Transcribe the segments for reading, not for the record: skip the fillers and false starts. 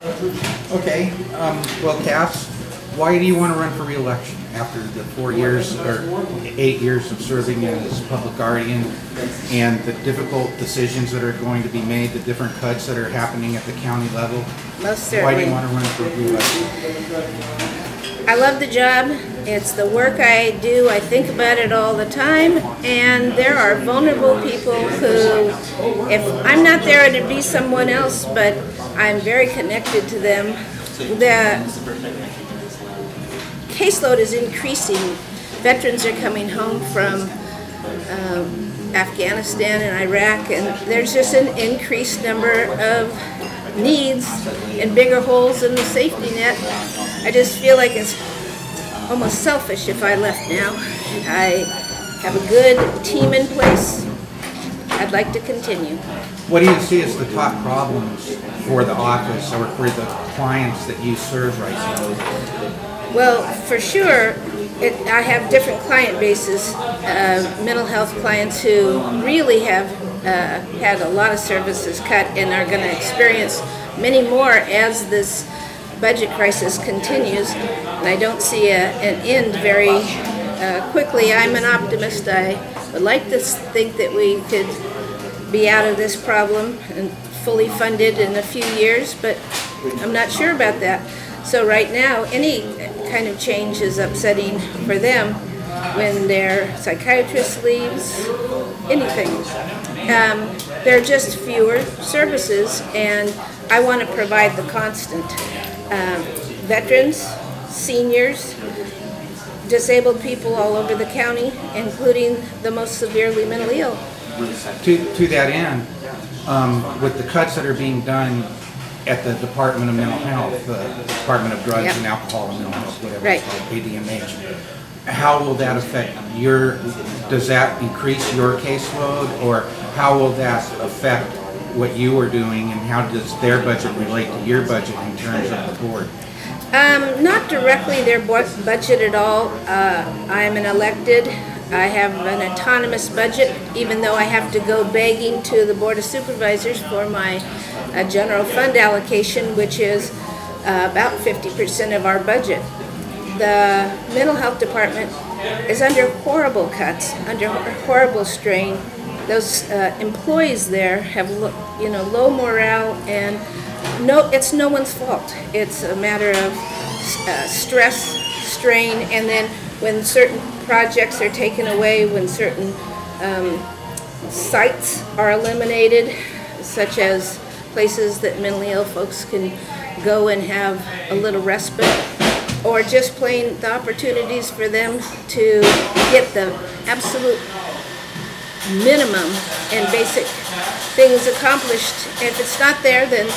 Okay, well, Cass, why do you want to run for re-election after the 4 years or 8 years of serving as public guardian and the difficult decisions that are going to be made, the different cuts that are happening at the county level? Most certainly. Why do you want to run for re-election? I love the job. It's the work I do. I think about it all the time. And there are vulnerable people who, if I'm not there, it'd be someone else, but I'm very connected to them. The caseload is increasing. Veterans are coming home from Afghanistan and Iraq, and there's just an increased number of needs and bigger holes in the safety net. I just feel like it's almost selfish if I left now. I have a good team in place. I'd like to continue. What do you see as the top problems for the office or for the clients that you serve right now? Well, for sure, I have different client bases. Mental health clients who really have had a lot of services cut and are going to experience many more as this budget crisis continues. And I don't see an end very quickly. I'm an optimist. I would like to think that we could be out of this problem and fully funded in a few years, but I'm not sure about that. So right now, any kind of change is upsetting for them when their psychiatrist leaves, anything. There are just fewer services, and I want to provide the constant. Veterans, seniors, disabled people all over the county, including the most severely mentally ill. To that end, with the cuts that are being done at the Department of Mental Health, the Department of Drugs and Alcohol and Mental Health, whatever it's called, ADMH, how will that affect does that increase your caseload, or how will that affect what you are doing, and how does their budget relate to your budget in terms of the board? Not directly their budget at all. I'm an elected. I have an autonomous budget, even though I have to go begging to the Board of Supervisors for my general fund allocation, which is about 50% of our budget. The mental health department is under horrible cuts, under horrible strain. Those employees there have low morale, and it's no one's fault. It's a matter of stress, strain, and then when certain projects are taken away, when certain sites are eliminated, such as places that mentally ill folks can go and have a little respite, or just plain the opportunities for them to get the absolute minimum and basic things accomplished. If it's not there, then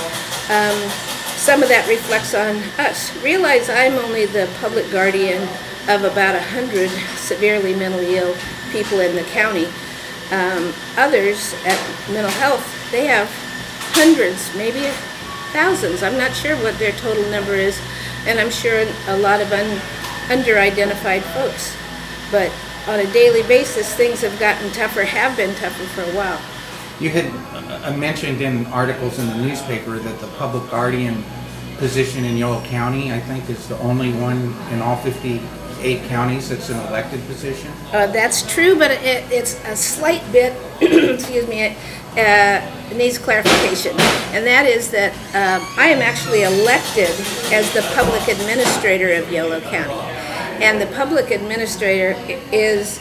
some of that reflects on us. Realize I'm only the public guardian of about 100 severely mentally ill people in the county. Others at mental health, they have hundreds, maybe thousands. I'm not sure what their total number is, and I'm sure a lot of under-identified folks. But on a daily basis, things have gotten tougher, have been tougher for a while. You had mentioned in articles in the newspaper that the public guardian position in Yolo County, I think, is the only one in all 58 counties that's an elected position. That's true, but it's a slight bit, excuse me, it needs clarification. And that is that I am actually elected as the public administrator of Yolo County. And the public administrator is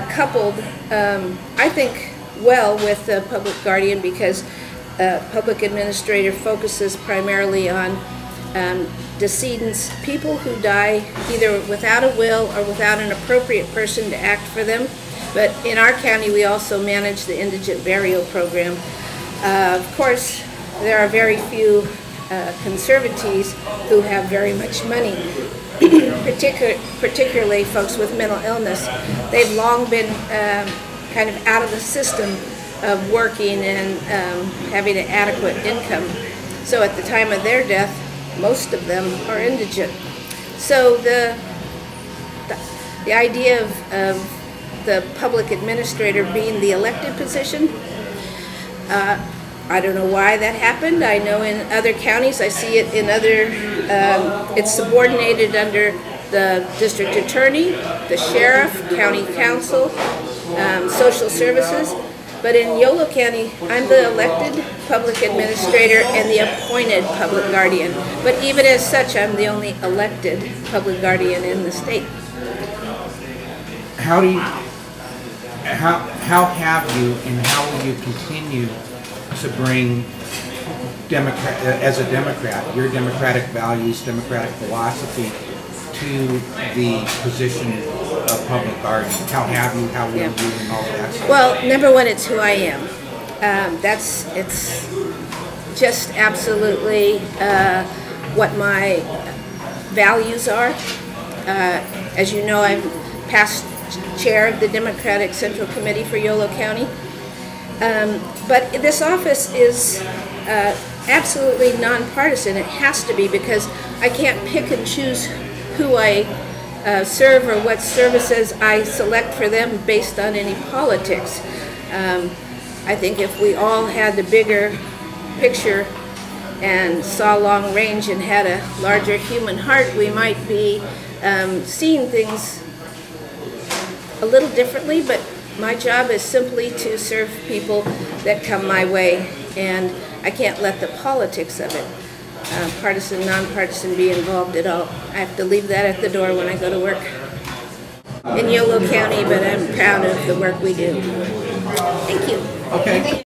coupled, I think, well with the public guardian, because public administrator focuses primarily on decedents, people who die either without a will or without an appropriate person to act for them. But in our county, we also manage the indigent burial program. Of course, there are very few conservatees who have very much money, particularly folks with mental illness. They've long been kind of out of the system of working and having an adequate income. So at the time of their death, most of them are indigent. So the idea of the public administrator being the elected position, I don't know why that happened. I know in other counties, I see it in other, it's subordinated under the district attorney, the sheriff, county council, social services. But in Yolo County, I'm the elected public administrator and the appointed public guardian. But even as such, I'm the only elected public guardian in the state. How have you and how will you continue to bring as a Democrat, your democratic values, democratic philosophy to the position of public guardian? How have you, how will you, and all of that? Well, number one, it's who I am. It's just absolutely what my values are. As you know, I'm past chair of the Democratic Central Committee for Yolo County. But this office is absolutely nonpartisan. It has to be, because I can't pick and choose who I serve or what services I select for them based on any politics. I think if we all had the bigger picture and saw long range and had a larger human heart, we might be seeing things a little differently, but my job is simply to serve people that come my way, and I can't let the politics of it, partisan, nonpartisan, be involved at all. I have to leave that at the door when I go to work in Yolo County, but I'm proud of the work we do. Thank you. Okay.